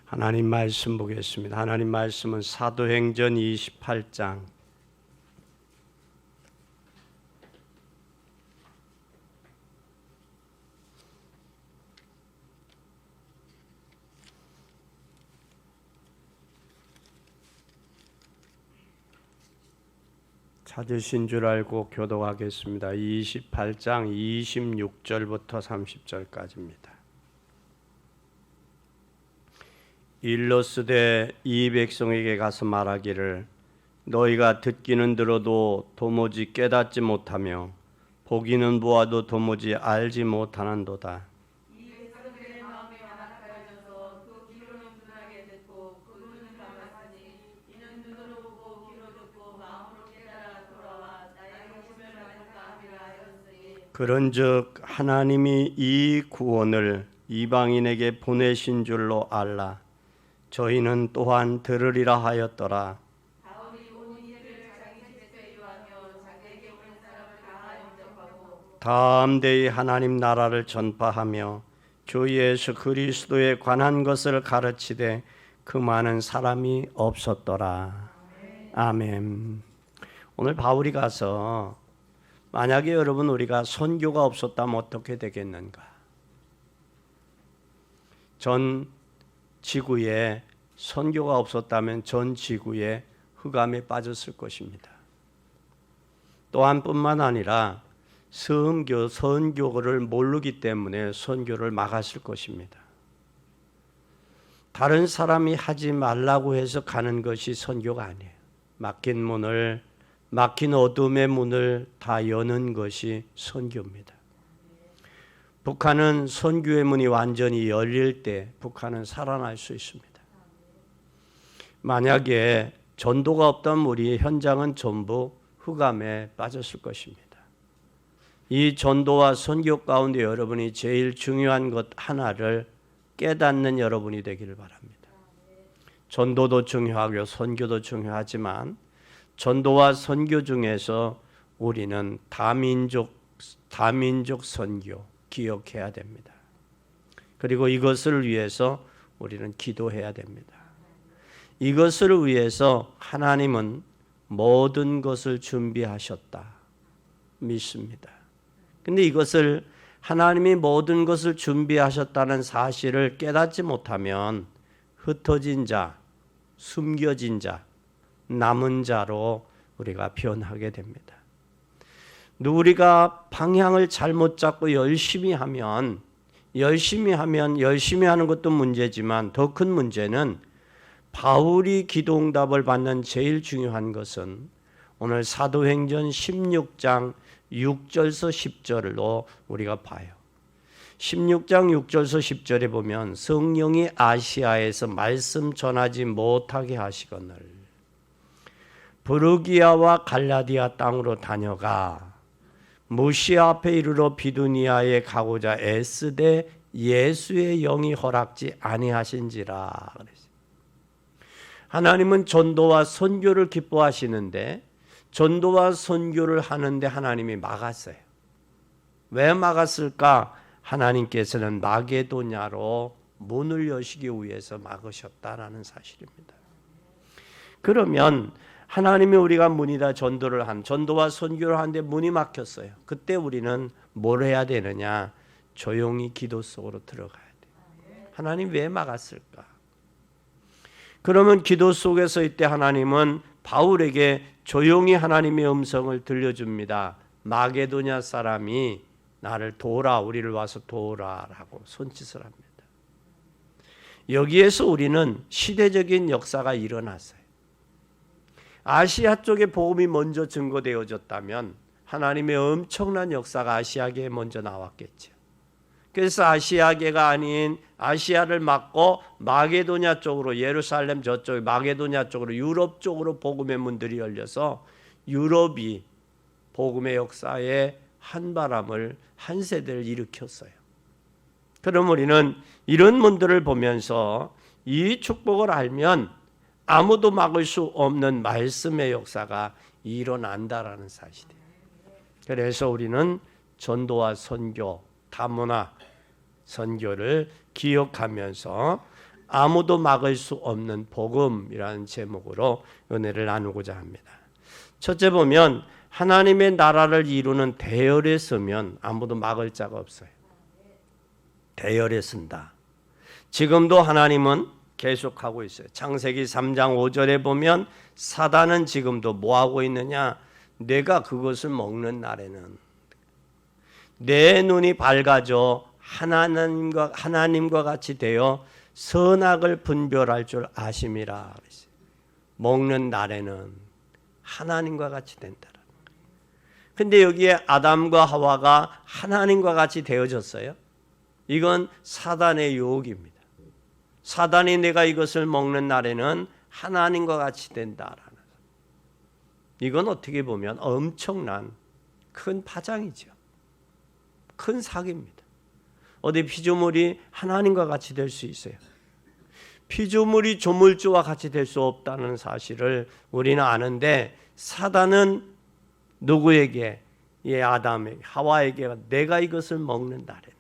하나님 말씀 보겠습니다. 하나님 말씀은 사도행전 28장 찾으신 줄 알고 교독하겠습니다. 28장 26절부터 30절까지입니다. 일러스되 이 백성에게 가서 말하기를 너희가 듣기는 들어도 도무지 깨닫지 못하며 보기는 보아도 도무지 알지 못하는도다. 이 백성들의 마음이 완악하여져서 그 귀로는 둔하게 듣고 그 눈은 감았으니 이는 눈으로 보고 귀로 듣고 마음으로 깨달아 돌아와 나의 고침을 받을까 함이라 하였으니 그런즉 하나님이 이 구원을 이방인에게 보내신 줄로 알라. 저희는 또한 들으리라 하였더라. 다음이 온 이들을 자기 집에서 유하며 자기에게 오는 사람을 다 영접하고 담대히 하나님 나라를 전파하며 주 예수 그리스도에 관한 것을 가르치되 그 많은 사람이 없었더라. 아멘. 오늘 바울이 가서 만약에 여러분 우리가 선교가 없었다면 어떻게 되겠는가? 전 지구에 선교가 없었다면 전 지구에 흑암에 빠졌을 것입니다. 또한 뿐만 아니라 선교를 모르기 때문에 선교를 막았을 것입니다. 다른 사람이 하지 말라고 해서 가는 것이 선교가 아니에요. 막힌 어둠의 문을 다 여는 것이 선교입니다. 북한은 선교의 문이 완전히 열릴 때 북한은 살아날 수 있습니다. 만약에 전도가 없다면 우리 현장은 전부 흑암에 빠졌을 것입니다. 이 전도와 선교 가운데 여러분이 제일 중요한 것 하나를 깨닫는 여러분이 되기를 바랍니다. 전도도 중요하고 선교도 중요하지만 전도와 선교 중에서 우리는 다민족 선교 기억해야 됩니다. 그리고 이것을 위해서 우리는 기도해야 됩니다. 이것을 위해서 하나님은 모든 것을 준비하셨다 믿습니다. 근데 이것을 하나님이 모든 것을 준비하셨다는 사실을 깨닫지 못하면 흩어진 자, 숨겨진 자, 남은 자로 우리가 변하게 됩니다. 우리가 방향을 잘못 잡고 열심히 하는 것도 문제지만 더 큰 문제는 바울이 기도응답을 받는 제일 중요한 것은 오늘 사도행전 16장 6절서 10절로 우리가 봐요. 16장 6절서 10절에 보면 성령이 아시아에서 말씀 전하지 못하게 하시거늘 브르기아와 갈라디아 땅으로 다녀가 무시아 앞에 이르러 비두니아에 가고자 애쓰되 예수의 영이 허락지 아니하신지라. 하나님은 전도와 선교를 기뻐하시는데 전도와 선교를 하는데 하나님이 막았어요. 왜 막았을까? 하나님께서는 마게도냐로 문을 여시기 위해서 막으셨다라는 사실입니다. 그러면 하나님이 우리가 문이다 전도와 선교를 하는데 문이 막혔어요. 그때 우리는 뭘 해야 되느냐? 조용히 기도 속으로 들어가야 돼요. 하나님 왜 막았을까? 그러면 기도 속에서 이때 하나님은 바울에게 조용히 하나님의 음성을 들려줍니다. 마게도냐 사람이 나를 도우라, 우리를 와서 도우라라고 손짓을 합니다. 여기에서 우리는 시대적인 역사가 일어났어요. 아시아 쪽에 복음이 먼저 증거되어졌다면 하나님의 엄청난 역사가 아시아계에 먼저 나왔겠죠. 그래서 아시아계가 아닌 아시아를 막고 마게도냐 쪽으로 예루살렘 저쪽 마게도냐 쪽으로 유럽 쪽으로 복음의 문들이 열려서 유럽이 복음의 역사에 한 세대를 일으켰어요. 그럼 우리는 이런 문들을 보면서 이 축복을 알면 아무도 막을 수 없는 말씀의 역사가 일어난다라는 사실이에요. 그래서 우리는 전도와 선교, 다문화 선교를 기억하면서 아무도 막을 수 없는 복음이라는 제목으로 은혜를 나누고자 합니다. 첫째 보면 하나님의 나라를 이루는 대열에 서면 아무도 막을 자가 없어요. 대열에 쓴다. 지금도 하나님은 계속하고 있어요. 창세기 3장 5절에 보면 사단은 지금도 뭐하고 있느냐? 내가 그것을 먹는 날에는 내 눈이 밝아져 하나님과 같이 되어 선악을 분별할 줄 아심이라. 먹는 날에는 하나님과 같이 된다. 근데 여기에 아담과 하와가 하나님과 같이 되어졌어요. 이건 사단의 유혹입니다. 사단이 내가 이것을 먹는 날에는 하나님과 같이 된다라는. 이건 어떻게 보면 엄청난 큰 파장이죠. 큰 사기입니다. 어디 피조물이 하나님과 같이 될 수 있어요? 피조물이 조물주와 같이 될 수 없다는 사실을 우리는 아는데 사단은 누구에게? 아담에게, 하와에게 내가 이것을 먹는 날에는.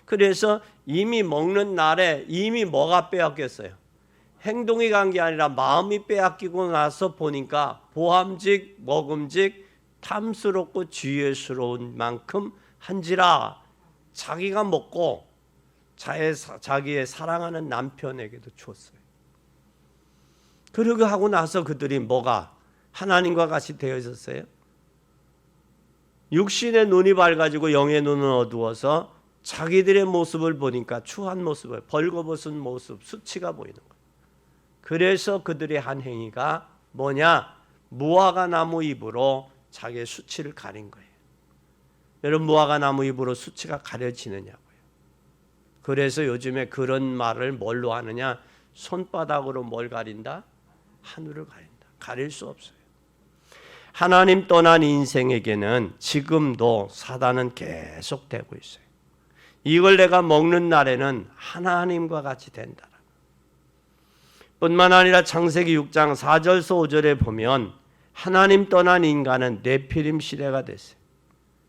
그래서 이미 먹는 날에 이미 뭐가 빼앗겼어요? 행동이 간 게 아니라 마음이 빼앗기고 나서 보니까 보암직, 먹음직, 탐스럽고 지혜스러운 만큼 한지라 자기가 먹고 자기의 사랑하는 남편에게도 줬어요. 그러고 하고 나서 그들이 뭐가 하나님과 같이 되어졌어요? 육신의 눈이 밝아지고 영의 눈은 어두워서 자기들의 모습을 보니까 추한 모습을, 벌거벗은 모습, 수치가 보이는 거예요. 그래서 그들의 한 행위가 뭐냐? 무화과 나무 잎으로 자기의 수치를 가린 거예요. 여러분, 무화과 나무 잎으로 수치가 가려지느냐고요. 그래서 요즘에 그런 말을 뭘로 하느냐? 손바닥으로 뭘 가린다? 하늘을 가린다. 가릴 수 없어요. 하나님 떠난 인생에게는 지금도 사단은 계속되고 있어요. 이걸 내가 먹는 날에는 하나님과 같이 된다. 뿐만 아니라 창세기 6장 4절서 5절에 보면 하나님 떠난 인간은 네피림 시대가 됐어요.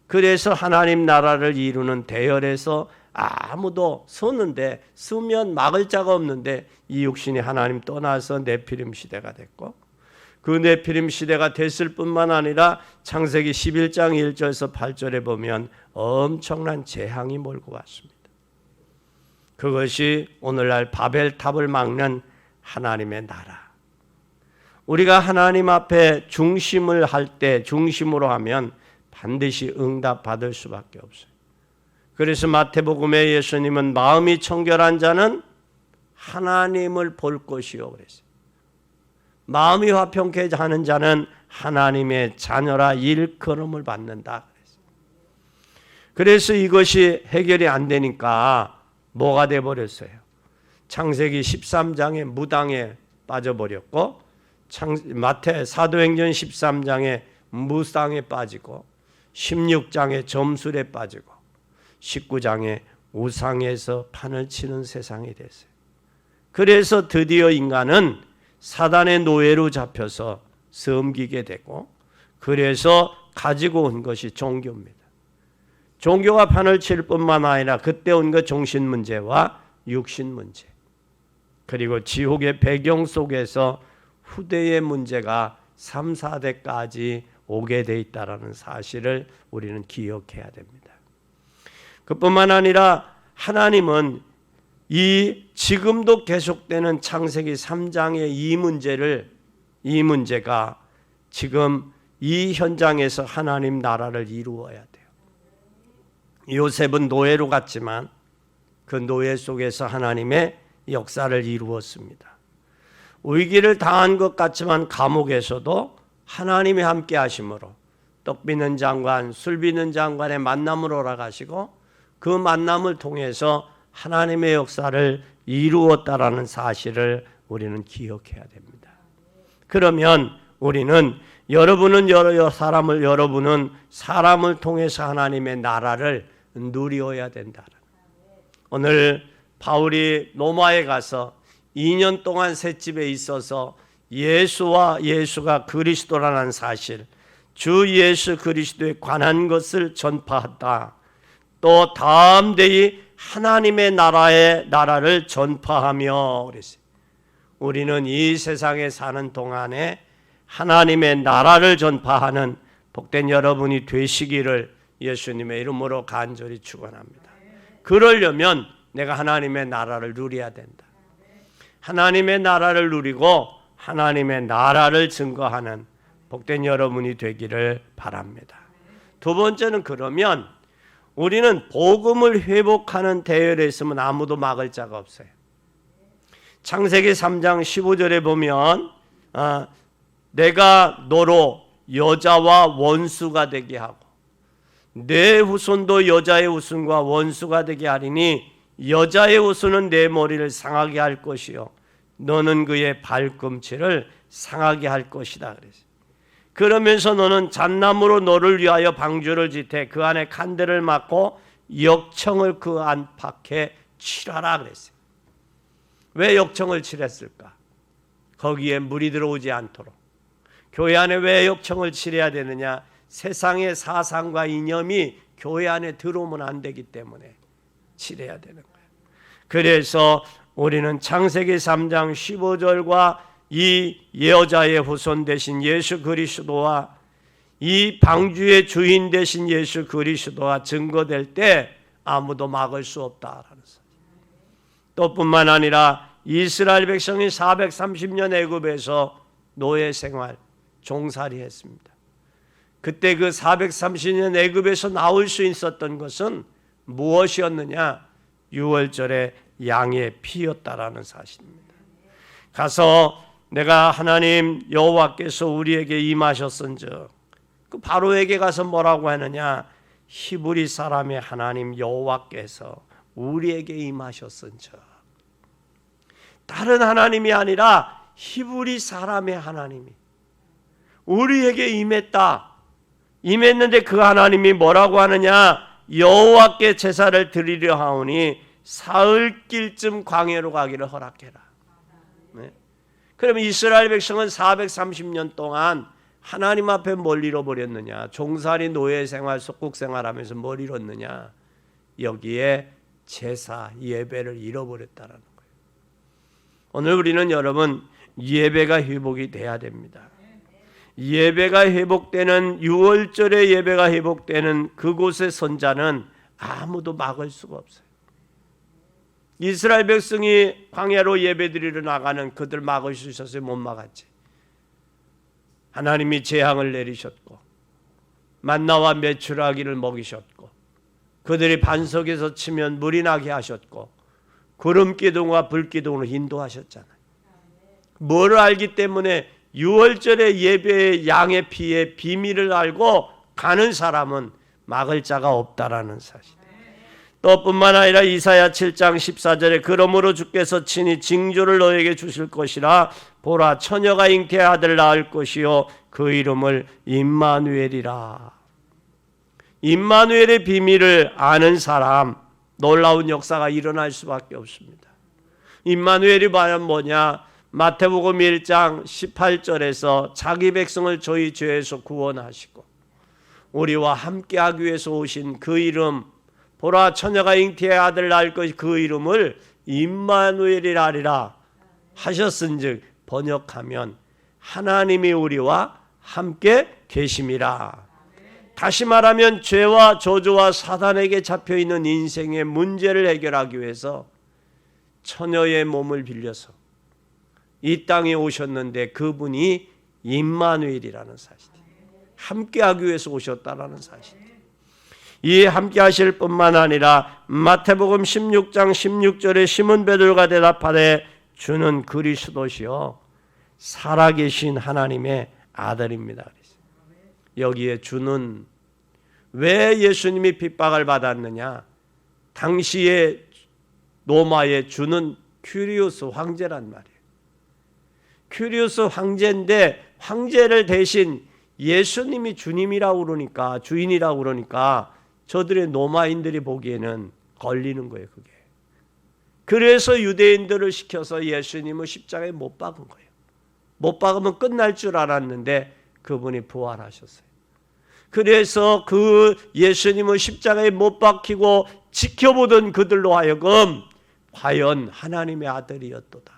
그래서 하나님 나라를 이루는 대열에서 아무도 서는데 서면 막을 자가 없는데 이 육신이 하나님 떠나서 네피림 시대가 됐고 그 네피림 시대가 됐을 뿐만 아니라 창세기 11장 1절에서 8절에 보면 엄청난 재앙이 몰고 왔습니다. 그것이 오늘날 바벨탑을 막는 하나님의 나라. 우리가 하나님 앞에 중심을 할 때 중심으로 하면 반드시 응답받을 수밖에 없어요. 그래서 마태복음에 예수님은 마음이 청결한 자는 하나님을 볼 것이요 그랬어요. 마음이 화평케 하는 자는 하나님의 자녀라 일컬음을 받는다 그랬어요. 그래서 이것이 해결이 안 되니까 뭐가 돼버렸어요? 창세기 13장에 무당에 빠져버렸고 마태 사도행전 13장에 무당에 빠지고 16장에 점술에 빠지고 19장에 우상에서 판을 치는 세상이 됐어요. 그래서 드디어 인간은 사단의 노예로 잡혀서 섬기게 되고 그래서 가지고 온 것이 종교입니다. 종교가 판을 칠 뿐만 아니라 그때 온 것 정신 문제와 육신 문제 그리고 지옥의 배경 속에서 후대의 문제가 3, 4대까지 오게 돼 있다는 사실을 우리는 기억해야 됩니다. 그뿐만 아니라 하나님은 이 지금도 계속되는 창세기 3장의 이 문제가 지금 이 현장에서 하나님 나라를 이루어야 돼요. 요셉은 노예로 갔지만 그 노예 속에서 하나님의 역사를 이루었습니다. 위기를 당한 것 같지만 감옥에서도 하나님이 함께 하심으로 떡 빚는 장관, 술 빚는 장관의 만남으로 올라가시고 그 만남을 통해서 하나님의 역사를 이루었다라는 사실을 우리는 기억해야 됩니다. 그러면 우리는 여러분은 사람을 통해서 하나님의 나라를 누리어야 된다. 오늘 바울이 로마에 가서 2년 동안 셋집에 있어서 예수가 그리스도라는 사실, 주 예수 그리스도에 관한 것을 전파했다. 또 담대히 하나님의 나라를 전파하며 그랬어요. 우리는 이 세상에 사는 동안에 하나님의 나라를 전파하는 복된 여러분이 되시기를 예수님의 이름으로 간절히 축원합니다. 그러려면 내가 하나님의 나라를 누려야 된다. 하나님의 나라를 누리고 하나님의 나라를 증거하는 복된 여러분이 되기를 바랍니다. 두 번째는 그러면 우리는 복음을 회복하는 대열에 있으면 아무도 막을 자가 없어요. 창세기 3장 15절에 보면 내가 너로 여자와 원수가 되게 하고 내 후손도 여자의 후손과 원수가 되게 하리니 여자의 후손은 내 머리를 상하게 할 것이요 너는 그의 발꿈치를 상하게 할 것이다 그랬어요. 그러면서 너는 잣나무로 너를 위하여 방주를 짓되 그 안에 칸대를 막고 역청을 그 안팎에 칠하라 그랬어요. 왜 역청을 칠했을까? 거기에 물이 들어오지 않도록. 교회 안에 왜 역청을 칠해야 되느냐? 세상의 사상과 이념이 교회 안에 들어오면 안 되기 때문에 칠해야 되는 거예요. 그래서 우리는 창세기 3장 15절과 이 여자의 후손 되신 예수 그리스도와 이 방주의 주인 되신 예수 그리스도가 증거될 때 아무도 막을 수 없다라는 사실. 또 뿐만 아니라 이스라엘 백성이 430년 애굽에서 노예 생활, 종살이 했습니다. 그때 그 430년 애굽에서 나올 수 있었던 것은 무엇이었느냐? 6월절에 양의 피였다라는 사실입니다. 가서 내가 하나님 여호와께서 우리에게 임하셨은즉 그 바로에게 가서 뭐라고 하느냐? 히브리 사람의 하나님 여호와께서 우리에게 임하셨은즉 다른 하나님이 아니라 히브리 사람의 하나님이 우리에게 임했는데 그 하나님이 뭐라고 하느냐? 여호와께 제사를 드리려 하오니 사흘길쯤 광야로 가기를 허락해라. 네. 그러면 이스라엘 백성은 430년 동안 하나님 앞에 뭘 잃어버렸느냐? 종살이 노예 생활, 속국 생활하면서 뭘 잃었느냐? 여기에 제사, 예배를 잃어버렸다라는 거예요. 오늘 우리는 여러분 예배가 회복이 돼야 됩니다. 예배가 회복되는 6월절에 예배가 회복되는 그곳의 선자는 아무도 막을 수가 없어요. 이스라엘 백성이 광야로 예배드리러 나가는 그들 막을 수 있었어요? 못 막았지. 하나님이 재앙을 내리셨고 만나와 메추라기를 먹이셨고 그들이 반석에서 치면 물이 나게 하셨고 구름기둥과 불기둥으로 인도하셨잖아요. 뭘 알기 때문에 6월절의 예배의 양의 피의 비밀을 알고 가는 사람은 막을 자가 없다라는 사실. 또 뿐만 아니라 이사야 7장 14절에 그러므로 주께서 친히 징조를 너에게 주실 것이라 보라 처녀가 잉태의 아들을 낳을 것이요 그 이름을 임마누엘이라. 임마누엘의 비밀을 아는 사람 놀라운 역사가 일어날 수밖에 없습니다. 임마누엘이 뭐냐? 마태복음 1장 18절에서 자기 백성을 저희 죄에서 구원하시고 우리와 함께하기 위해서 오신 그 이름 보라 처녀가 잉태의 아들 낳을 것이 그 이름을 임마누엘이라 하리라 하셨은즉 번역하면 하나님이 우리와 함께 계심이라. 다시 말하면 죄와 저주와 사단에게 잡혀있는 인생의 문제를 해결하기 위해서 처녀의 몸을 빌려서 이 땅에 오셨는데 그분이 임마누엘이라는 사실, 함께하기 위해서 오셨다라는 사실. 이 함께하실 뿐만 아니라 마태복음 16장 16절에 시몬 베드로가 대답하되 주는 그리스도시요 살아계신 하나님의 아들입니다. 여기에 주는 왜 예수님이 핍박을 받았느냐? 당시에 로마의 주는 큐리우스 황제란 말이에요. 큐리우스 황제인데 황제를 대신 예수님이 주님이라고 그러니까 주인이라고 그러니까 저들의 로마인들이 보기에는 걸리는 거예요. 그게. 그래서 유대인들을 시켜서 예수님을 십자가에 못 박은 거예요. 못 박으면 끝날 줄 알았는데 그분이 부활하셨어요. 그래서 그 예수님을 십자가에 못 박히고 지켜보던 그들로 하여금 과연 하나님의 아들이었도다,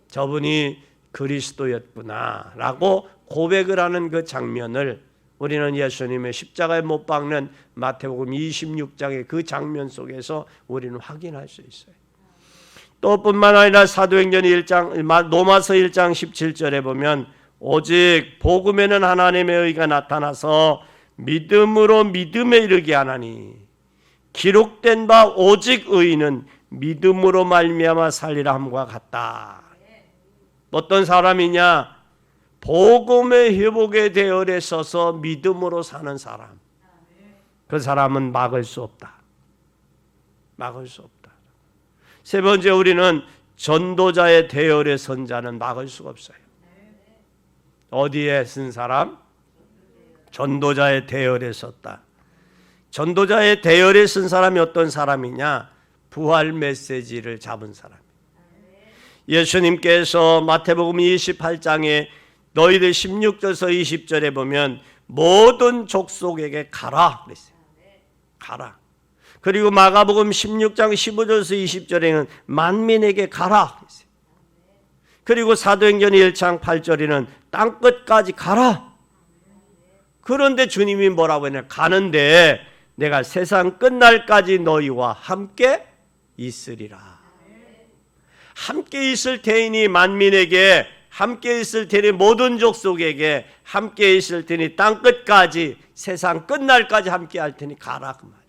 저분이 그리스도였구나 라고 고백을 하는 그 장면을 우리는 예수님의 십자가에 못 박는 마태복음 26장의 그 장면 속에서 우리는 확인할 수 있어요. 또 뿐만 아니라 사도행전 1장, 로마서 1장 17절에 보면 오직 복음에는 하나님의 의가 나타나서 믿음으로 믿음에 이르게 하나니 기록된 바 오직 의인은 믿음으로 말미암아 살리라 함과 같다. 어떤 사람이냐? 복음의 회복의 대열에 서서 믿음으로 사는 사람. 그 사람은 막을 수 없다. 막을 수 없다. 세 번째, 우리는 전도자의 대열에 선 자는 막을 수가 없어요. 어디에 쓴 사람? 전도자의 대열에 섰다. 전도자의 대열에 쓴 사람이 어떤 사람이냐? 부활 메시지를 잡은 사람. 예수님께서 마태복음 28장에 너희들 16절에서 20절에 보면 모든 족속에게 가라 그랬어요. 가라. 그리고 마가복음 16장 15절에서 20절에는 만민에게 가라 그랬어요. 그리고 사도행전 1장 8절에는 땅끝까지 가라. 그런데 주님이 뭐라고 했냐? 가는데 내가 세상 끝날까지 너희와 함께 있으리라. 함께 있을 테니 만민에게, 함께 있을 테니 모든 족속에게, 함께 있을 테니 땅끝까지, 세상 끝날까지 함께 할 테니 가라 그 말이에요.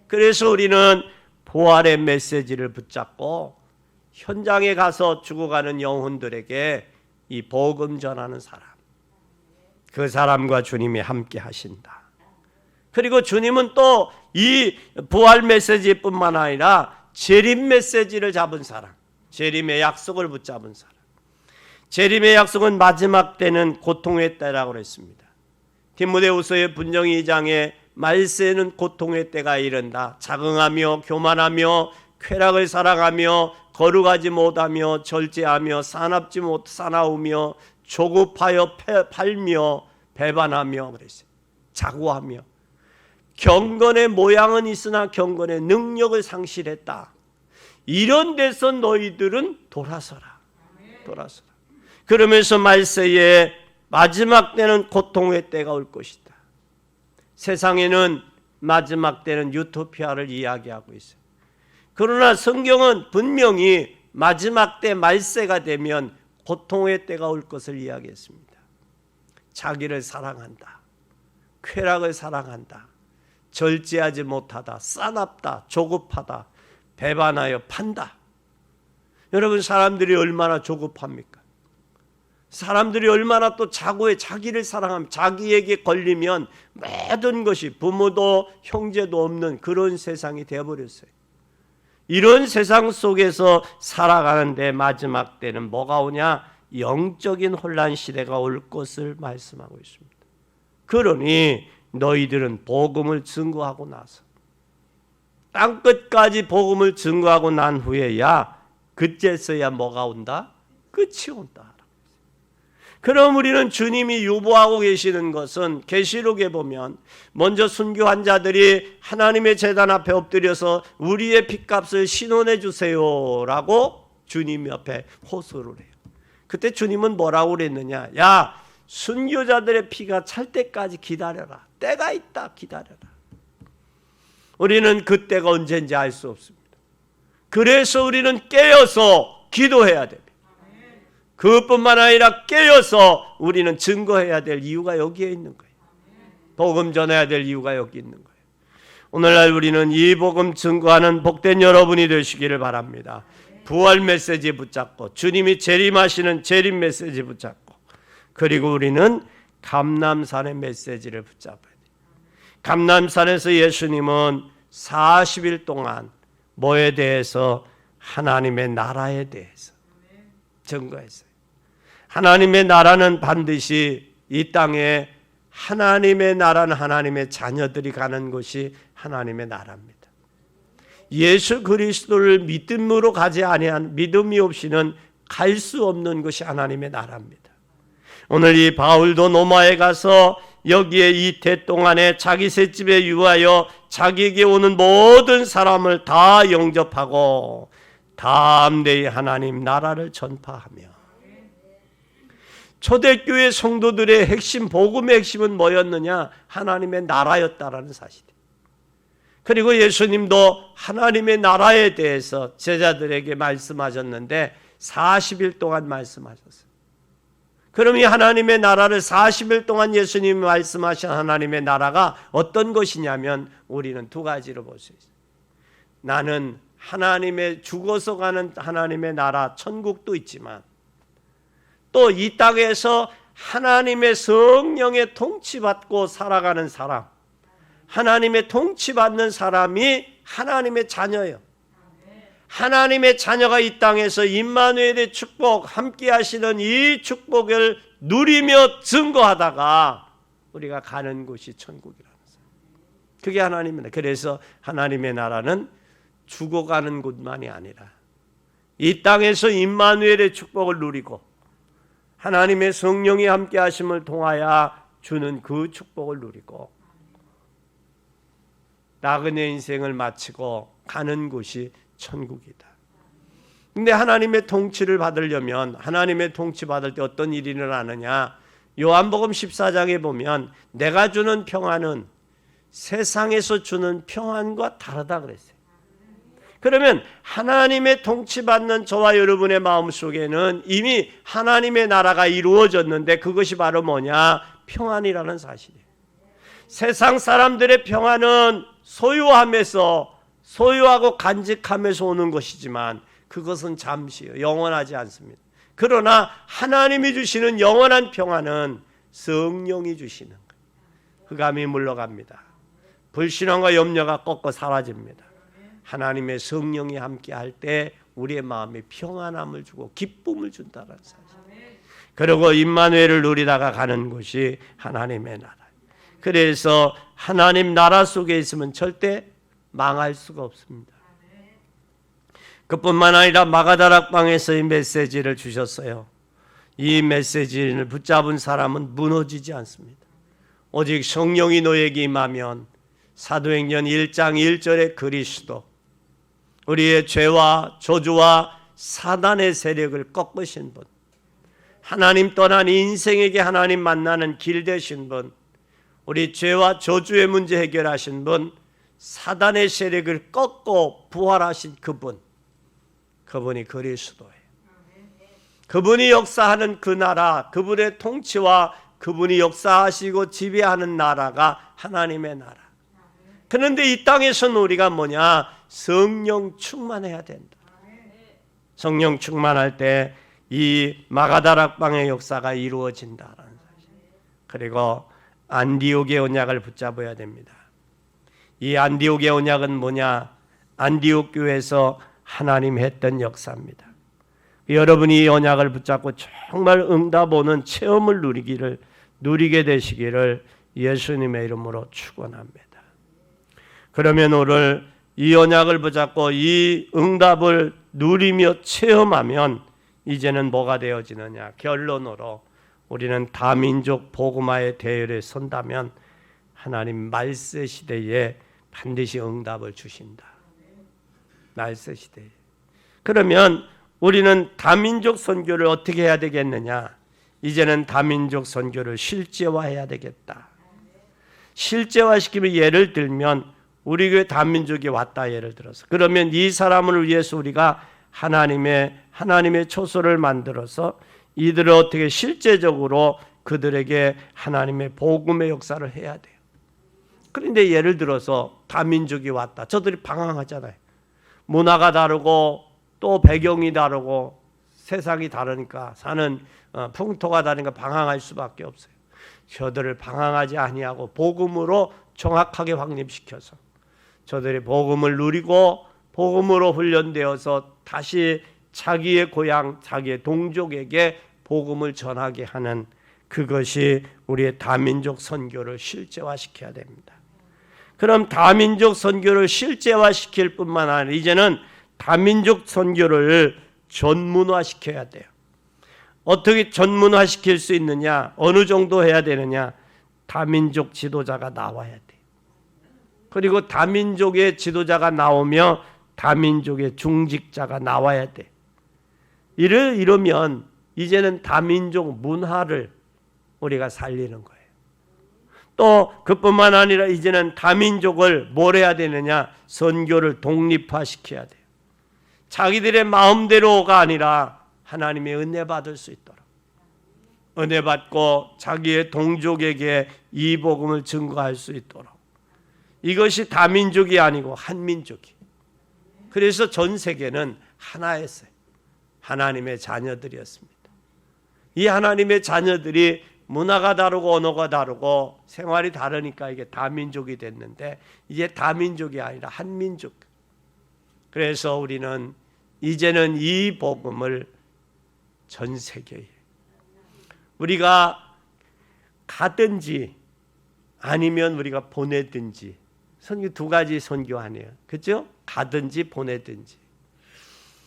그래서 우리는 부활의 메시지를 붙잡고 현장에 가서 죽어가는 영혼들에게 이 복음 전하는 사람, 그 사람과 주님이 함께 하신다. 그리고 주님은 또 이 부활 메시지뿐만 아니라 재림 메시지를 잡은 사람, 재림의 약속을 붙잡은 사람. 재림의 약속은 마지막 때는 고통의 때라고 했습니다. 디모데후서의 분정이 2장에 말세는 고통의 때가 이른다. 자긍하며 교만하며 쾌락을 사랑하며 거룩하지 못하며 절제하며 사나우며 조급하여 팔며 배반하며 그랬어요. 자고하며 경건의 모양은 있으나 경건의 능력을 상실했다. 이런 데서 너희들은 돌아서라. 돌아서라. 그러면서 말세에 마지막 때는 고통의 때가 올 것이다. 세상에는 마지막 때는 유토피아를 이야기하고 있어요. 그러나 성경은 분명히 마지막 때 말세가 되면 고통의 때가 올 것을 이야기했습니다. 자기를 사랑한다. 쾌락을 사랑한다. 절제하지 못하다. 싸납다. 조급하다. 배반하여 판다. 여러분, 사람들이 얼마나 조급합니까? 사람들이 얼마나 또 자고에 자기를 사랑하면 자기에게 걸리면 모든 것이 부모도 형제도 없는 그런 세상이 되어버렸어요. 이런 세상 속에서 살아가는데 마지막 때는 뭐가 오냐? 영적인 혼란 시대가 올 것을 말씀하고 있습니다. 그러니 너희들은 복음을 증거하고 나서 땅끝까지 복음을 증거하고 난 후에야 그때서야 뭐가 온다? 끝이 온다. 그럼 우리는 주님이 유보하고 계시는 것은 계시록에 보면 먼저 순교한 자들이 하나님의 제단 앞에 엎드려서 우리의 핏값을 신원해 주세요라고 주님 옆에 호소를 해요. 그때 주님은 뭐라고 그랬느냐? 야, 순교자들의 피가 찰 때까지 기다려라. 때가 있다. 기다려라. 우리는 그 때가 언제인지 알 수 없습니다. 그래서 우리는 깨어서 기도해야 됩니다. 그것뿐만 아니라 깨어서 우리는 증거해야 될 이유가 여기에 있는 거예요. 복음 전해야 될 이유가 여기 있는 거예요. 오늘날 우리는 이 복음 증거하는 복된 여러분이 되시기를 바랍니다. 부활 메시지 붙잡고 주님이 재림하시는 재림 메시지 붙잡고, 그리고 우리는 감람산의 메시지를 붙잡아야 돼요. 감람산에서 예수님은 40일 동안 뭐에 대해서? 하나님의 나라에 대해서 증거했어요. 하나님의 나라는 반드시 이 땅에 하나님의 나라는 하나님의 자녀들이 가는 곳이 하나님의 나라입니다. 예수 그리스도를 믿음으로 가지 아니한 믿음이 없이는 갈 수 없는 것이 하나님의 나라입니다. 오늘 이 바울도 로마에 가서 여기에 이 태 동안에 자기 셋집에 유하여 자기에게 오는 모든 사람을 다 영접하고 담대히 하나님 나라를 전파하며. 초대교회 성도들의 핵심, 복음의 핵심은 뭐였느냐? 하나님의 나라였다라는 사실이에요. 그리고 예수님도 하나님의 나라에 대해서 제자들에게 말씀하셨는데 40일 동안 말씀하셨어요. 그럼 이 하나님의 나라를 40일 동안 예수님이 말씀하신 하나님의 나라가 어떤 것이냐면 우리는 두 가지로 볼 수 있어요. 나는 하나님의 죽어서 가는 하나님의 나라 천국도 있지만 또 이 땅에서 하나님의 성령의 통치받고 살아가는 사람, 하나님의 통치받는 사람이 하나님의 자녀예요. 하나님의 자녀가 이 땅에서 임마누엘의 축복, 함께 하시는 이 축복을 누리며 증거하다가 우리가 가는 곳이 천국이라는 거예요. 그게 하나님입니다. 그래서 하나님의 나라는 죽어가는 곳만이 아니라 이 땅에서 임마누엘의 축복을 누리고 하나님의 성령이 함께 하심을 통하여 주는 그 축복을 누리고 나그네 인생을 마치고 가는 곳이 천국이다. 근데 하나님의 통치를 받으려면 하나님의 통치 받을 때 어떤 일이 일어나느냐? 요한복음 14장에 보면 내가 주는 평안은 세상에서 주는 평안과 다르다 그랬어요. 그러면 하나님의 통치받는 저와 여러분의 마음속에는 이미 하나님의 나라가 이루어졌는데 그것이 바로 뭐냐? 평안이라는 사실이에요. 세상 사람들의 평안은 소유하고 간직하면서 오는 것이지만 그것은 잠시요, 영원하지 않습니다. 그러나 하나님이 주시는 영원한 평안은 성령이 주시는 거예요. 흑암이 물러갑니다. 불신앙과 염려가 꺾어 사라집니다. 하나님의 성령이 함께 할 때 우리의 마음에 평안함을 주고 기쁨을 준다는 사실. 그리고 임마누엘을 누리다가 가는 곳이 하나님의 나라. 그래서 하나님 나라 속에 있으면 절대 망할 수가 없습니다. 그뿐만 아니라 마가다락방에서 이 메시지를 주셨어요. 이 메시지를 붙잡은 사람은 무너지지 않습니다. 오직 성령이 너에게 임하면 사도행전 1장 1절의 그리스도, 우리의 죄와 저주와 사단의 세력을 꺾으신 분, 하나님 떠난 인생에게 하나님 만나는 길 되신 분, 우리 죄와 저주의 문제 해결하신 분, 사단의 세력을 꺾고 부활하신 그분, 그분이 그리스도예요. 그분이 역사하는 그 나라, 그분의 통치와 그분이 역사하시고 지배하는 나라가 하나님의 나라. 그런데 이 땅에서는 우리가 뭐냐? 성령 충만해야 된다. 성령 충만할 때 이 마가다락방의 역사가 이루어진다라는 사실. 그리고 안디옥의 언약을 붙잡아야 됩니다. 이 안디옥의 언약은 뭐냐? 안디옥 교회에서 하나님 했던 역사입니다. 여러분이 이 언약을 붙잡고 정말 응답 오는 체험을 누리게 되시기를 예수님의 이름으로 축원합니다. 그러면 오늘 이 언약을 붙잡고 이 응답을 누리며 체험하면 이제는 뭐가 되어지느냐? 결론으로 우리는 다민족 복음화의 대열에 선다면 하나님 말세 시대에 반드시 응답을 주신다. 말세 시대에. 그러면 우리는 다민족 선교를 어떻게 해야 되겠느냐? 이제는 다민족 선교를 실제화해야 되겠다. 실제화시키면 예를 들면 우리 교회 다민족이 왔다 예를 들어서 그러면 이 사람을 위해서 우리가 하나님의 초소를 만들어서 이들을 어떻게 실제적으로 그들에게 하나님의 복음의 역사를 해야 돼요. 그런데 예를 들어서 다민족이 왔다. 저들이 방황하잖아요. 문화가 다르고 또 배경이 다르고 세상이 다르니까 사는 풍토가 다르니까 방황할 수밖에 없어요. 저들을 방황하지 아니하고 복음으로 정확하게 확립시켜서 저들이 복음을 누리고 복음으로 훈련되어서 다시 자기의 고향, 자기의 동족에게 복음을 전하게 하는 그것이 우리의 다민족 선교를 실제화시켜야 됩니다. 그럼 다민족 선교를 실제화시킬 뿐만 아니라 이제는 다민족 선교를 전문화시켜야 돼요. 어떻게 전문화시킬 수 있느냐? 어느 정도 해야 되느냐? 다민족 지도자가 나와야 돼. 그리고 다민족의 지도자가 나오며 다민족의 중직자가 나와야 돼. 이러면 이제는 다민족 문화를 우리가 살리는 거예요. 또 그뿐만 아니라 이제는 다민족을 뭘 해야 되느냐? 선교를 독립화시켜야 돼요. 자기들의 마음대로가 아니라 하나님의 은혜 받을 수 있도록, 은혜 받고 자기의 동족에게 이 복음을 증거할 수 있도록. 이것이 다민족이 아니고 한민족이. 그래서 전 세계는 하나였어요. 하나님의 자녀들이었습니다. 이 하나님의 자녀들이 문화가 다르고 언어가 다르고 생활이 다르니까 이게 다민족이 됐는데 이제 다민족이 아니라 한민족. 그래서 우리는 이제는 이 복음을 전 세계에 우리가 가든지 아니면 우리가 보내든지, 선교 두 가지 선교하네요. 그렇죠? 가든지 보내든지.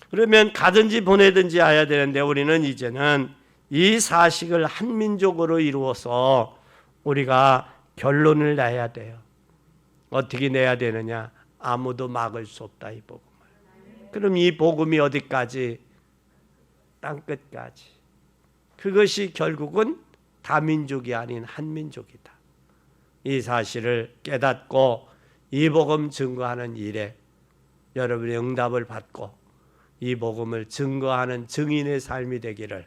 그러면 가든지 보내든지 해야 되는데 우리는 이제는 이 사식을 한민족으로 이루어서 우리가 결론을 내야 돼요. 어떻게 내야 되느냐? 아무도 막을 수 없다, 이 복음을. 그럼 이 복음이 어디까지? 땅끝까지. 그것이 결국은 다민족이 아닌 한민족이다. 이 사실을 깨닫고 이 복음 증거하는 일에 여러분의 응답을 받고 이 복음을 증거하는 증인의 삶이 되기를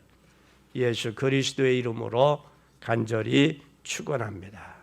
예수 그리스도의 이름으로 간절히 축원합니다.